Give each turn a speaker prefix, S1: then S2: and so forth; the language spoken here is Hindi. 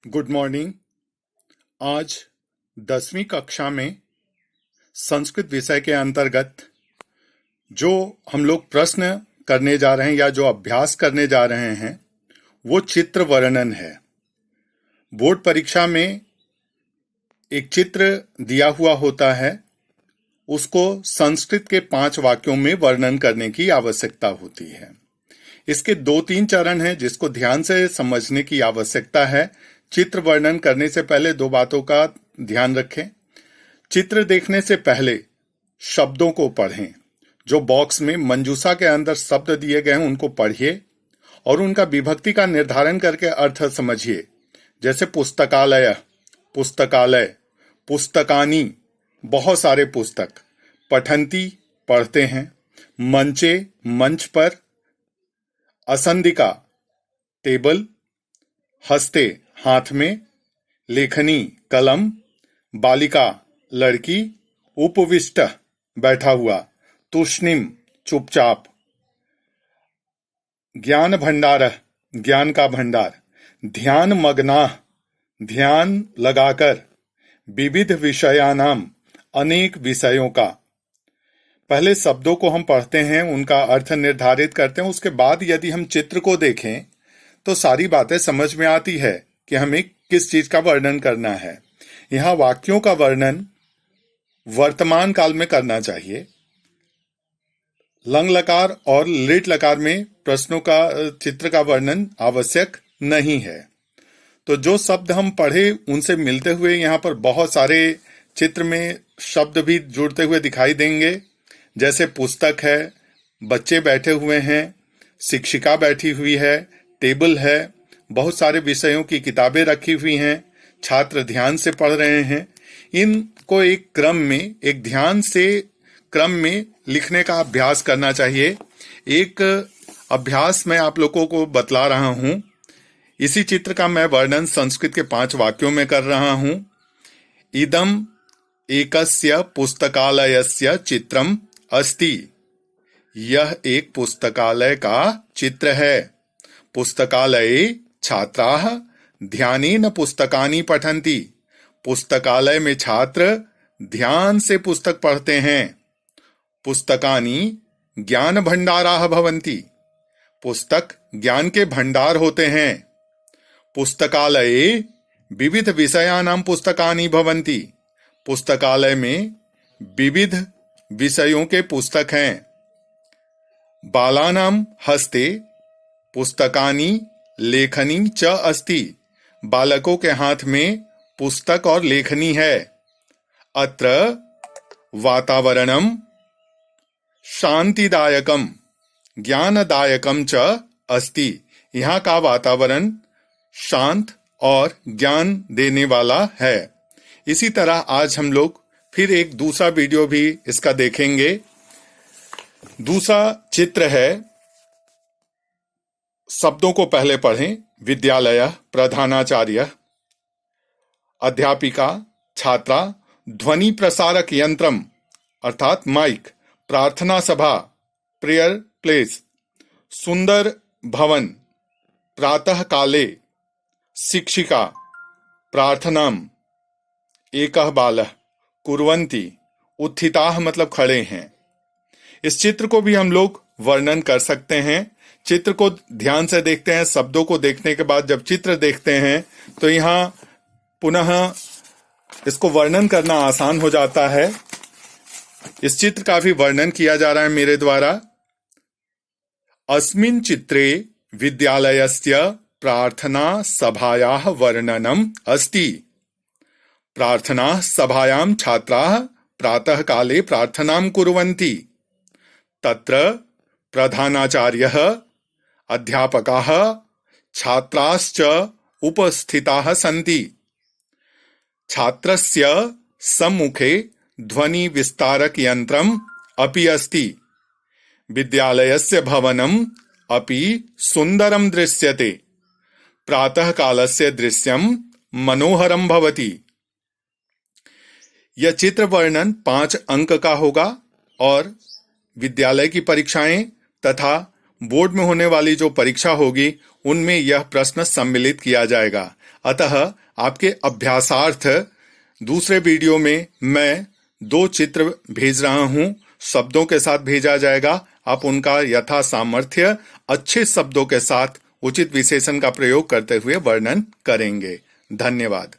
S1: Good morning. आज 10वीं कक्षा में संस्कृत विषय के अंतर्गत जो हम लोग प्रश्न करने जा रहे हैं या जो अभ्यास करने जा रहे हैं वो चित्र वर्णन है। बोर्ड परीक्षा में एक चित्र दिया हुआ होता है, उसको संस्कृत के 5 वाक्यों में वर्णन करने की आवश्यकता होती है। इसके 2-3 चरण हैं जिसको ध्यान से समझने की आवश्यकता है। चित्र वर्णन करने से पहले 2 बातों का ध्यान रखें। चित्र देखने से पहले शब्दों को पढ़ें। जो बॉक्स में मंजूषा के अंदर शब्द दिए गए हैं उनको पढ़िए और उनका विभक्ति का निर्धारण करके अर्थ समझिए। जैसे पुस्तकालय, पुस्तकालय, पुस्तकानी, बहुत सारे पुस्तक, पठंती, पढ़ते हैं, मंचे, मंच पर, असंदिका, टेबल, हस्ते, हाथ में, लेखनी, कलम, बालिका, लड़की, उपविष्ट, बैठा हुआ, तूष्णीम, चुपचाप, ज्ञान भंडार, ज्ञान का भंडार, ध्यान मग्ना, ध्यान लगाकर, विविध विषयानाम, अनेक विषयों का। पहले शब्दों को हम पढ़ते हैं, उनका अर्थ निर्धारित करते हैं, उसके बाद यदि हम चित्र को देखें तो सारी बातें समझ में आती है कि हमें किस चीज का वर्णन करना है। यहाँ वाक्यों का वर्णन वर्तमान काल में करना चाहिए। लंग लकार और लिट लकार में प्रश्नों का चित्र का वर्णन आवश्यक नहीं है। तो जो शब्द हम पढ़े उनसे मिलते हुए यहाँ पर बहुत सारे चित्र में शब्द भी जुड़ते हुए दिखाई देंगे। जैसे पुस्तक है, बच्चे बैठे हुए हैं, शिक्षिका बैठी हुई है, टेबल है, बहुत सारे विषयों की किताबें रखी हुई हैं, छात्र ध्यान से पढ़ रहे हैं। इनको एक क्रम में, एक ध्यान से क्रम में लिखने का अभ्यास करना चाहिए। एक अभ्यास मैं आप लोगों को बतला रहा हूं। इसी चित्र का मैं वर्णन संस्कृत के 5 वाक्यों में कर रहा हूं। इदम एकस्य पुस्तकालयस्य चित्रम अस्ति। यह एक पुस्तकालय का चित्र है। पुस्तकालये छात्राः ध्यानेन पुस्तकानि पठन्ति। पुस्तकालय में छात्र ध्यान से पुस्तक पढ़ते हैं। पुस्तकानि ज्ञान भंडाराः भवन्ति। पुस्तक ज्ञान के भंडार होते हैं। पुस्तकालये विविध विषयानां पुस्तकानि भवन्ति। पुस्तकालय में विविध विषयों के पुस्तक हैं। बालानां हस्ते पुस्तकानि लेखनी च अस्ति। बालकों के हाथ में पुस्तक और लेखनी है। अत्र वातावरणम शांतिदायकम ज्ञानदायकम च अस्ति। यहाँ का वातावरण शांत और ज्ञान देने वाला है। इसी तरह आज हम लोग फिर एक दूसरा वीडियो भी इसका देखेंगे। दूसरा चित्र है, शब्दों को पहले पढ़ें। विद्यालय, प्रधानाचार्य, अध्यापिका, छात्रा, ध्वनि प्रसारक यंत्रम अर्थात माइक, प्रार्थना सभा, प्रेयर प्लेस, सुंदर भवन, प्रातः काले, शिक्षिका, प्रार्थनाम, एकः बालः, कुर्वन्ति, उत्थिताः मतलब खड़े हैं। इस चित्र को भी हम लोग वर्णन कर सकते हैं। चित्र को ध्यान से देखते हैं। शब्दों को देखने के बाद जब चित्र देखते हैं तो यहाँ पुनः इसको वर्णन करना आसान हो जाता है। इस चित्र का भी वर्णन किया जा रहा है मेरे द्वारा। अस्मिन् चित्रे विद्यालयस्य प्रार्थना सभायाः वर्णनम अस्ति। प्रार्थना सभायां छात्राः प्रातः काले प्रार्थनां कुर्वन्ति। तत्र प्रधानाचार्यः, अध्यापकाः, छात्राश्च उपस्थिताः सन्ति। छात्रस्य सम्मुखे ध्वनि विस्तारक यंत्रम अपि अस्ति। विद्यालयस्य भवनम अपि सुंदरम दृश्यते। प्रातः कालस्य दृश्यम मनोहरम भवति। यह चित्र वर्णन 5 अंक का होगा और विद्यालय की परीक्षाएं तथा बोर्ड में होने वाली जो परीक्षा होगी उनमें यह प्रश्न सम्मिलित किया जाएगा। अतः आपके अभ्यासार्थ दूसरे वीडियो में मैं 2 चित्र भेज रहा हूं, शब्दों के साथ भेजा जाएगा। आप उनका यथा सामर्थ्य अच्छे शब्दों के साथ उचित विशेषण का प्रयोग करते हुए वर्णन करेंगे। धन्यवाद।